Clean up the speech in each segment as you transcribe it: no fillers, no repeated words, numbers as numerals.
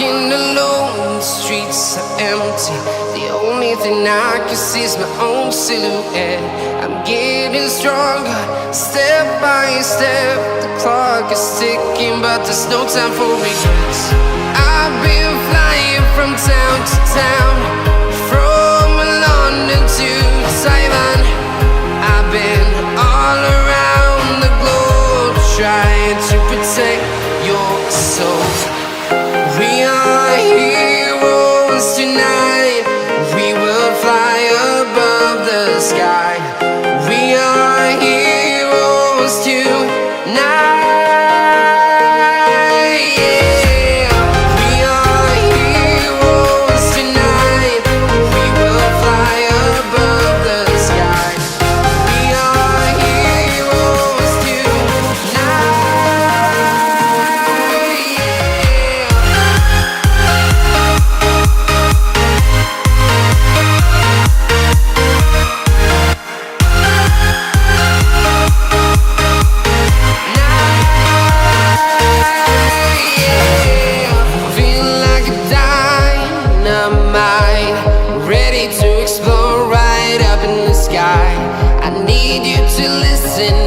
walking alone, the streets are empty. The only thing I can see is my own silhouette. I'm getting stronger, step by step. The clock is ticking, but there's no time for regrets. I've been flying from town to town, from London to Taiwan. I've been all around the globe, trying to protect your soul. We are heroes tonight. We will fly above the sky. We are heroes tonight. Yeah. We are heroes tonight. We will fly above the sky. We are heroes tonight.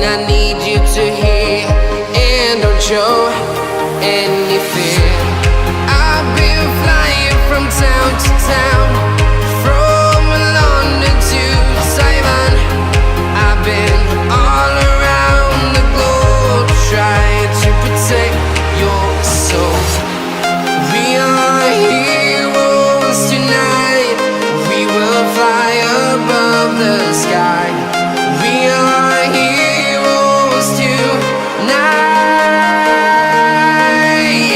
I need you to hear and don't show any fear. I've been flying from town to town, from London to Taiwan. I've been all around the globe, trying to protect your soul. We are heroes tonight. We will fly above the sky. We are heroes tonight.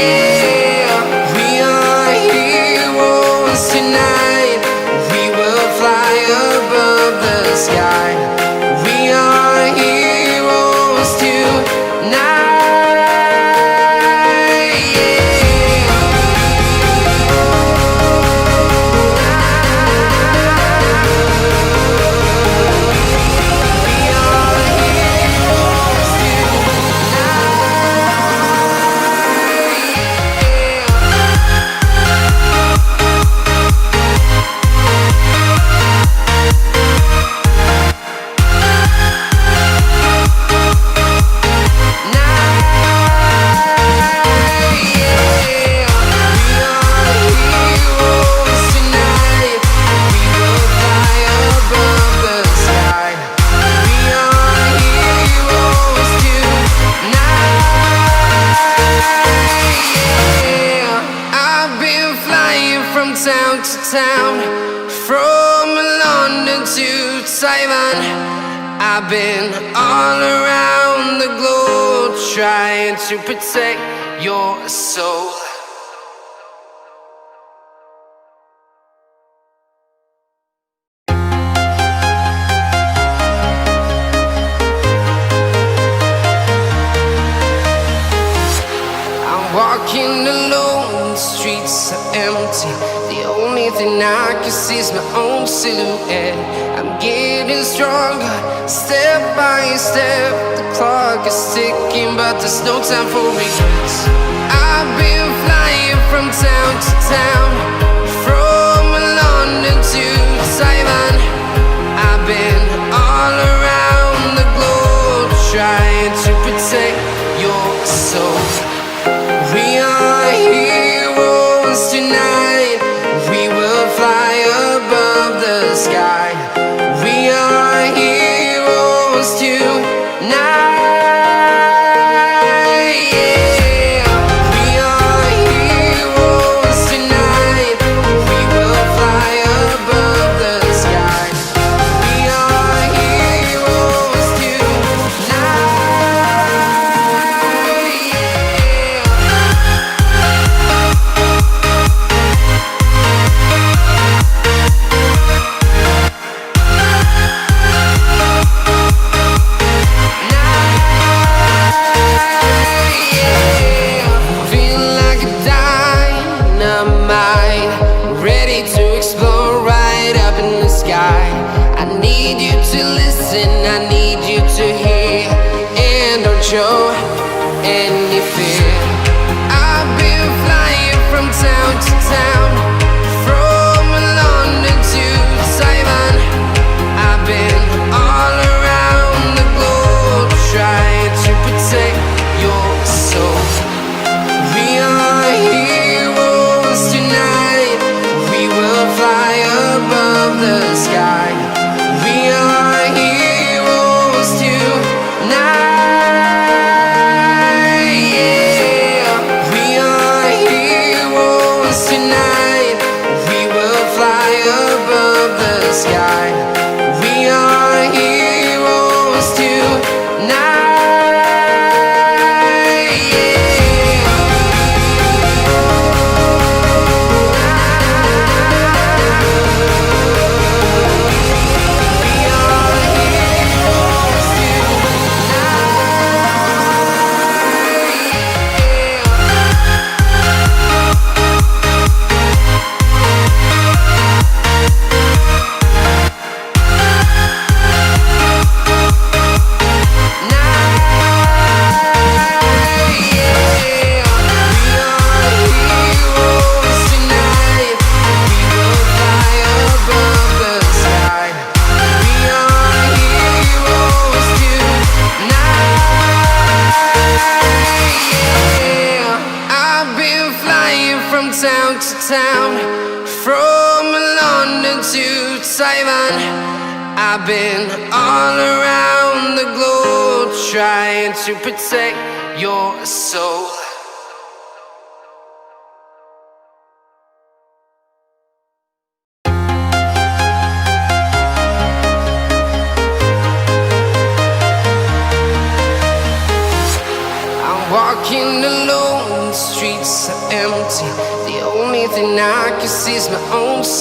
Yeah. We are heroes tonight. We will fly above the sky. We are heroes tonight. Town to town, from London to Taiwan. I've been all around the globe, trying to protect your soul. I'm walking alone, the streets are empty. The only thing I can see is my own silhouette. I'm getting stronger, step by step. The clock is ticking, but there's no time for regrets. I've been flying from town to town, from London to Taiwan. I've been all around the globe, trying to protect your soul. We are heroes tonight. We will fly above the sky. We are heroes tonight. Yeah. We are heroes tonight. We will fly above the sky. We are heroes tonight. I need you to listen, I need you to hear and don't show any fear. I've been flying from town London to Taiwan. I've been all around the globe trying to protect your soul. Walking alone, the streets are empty. The only thing I can see is my own city.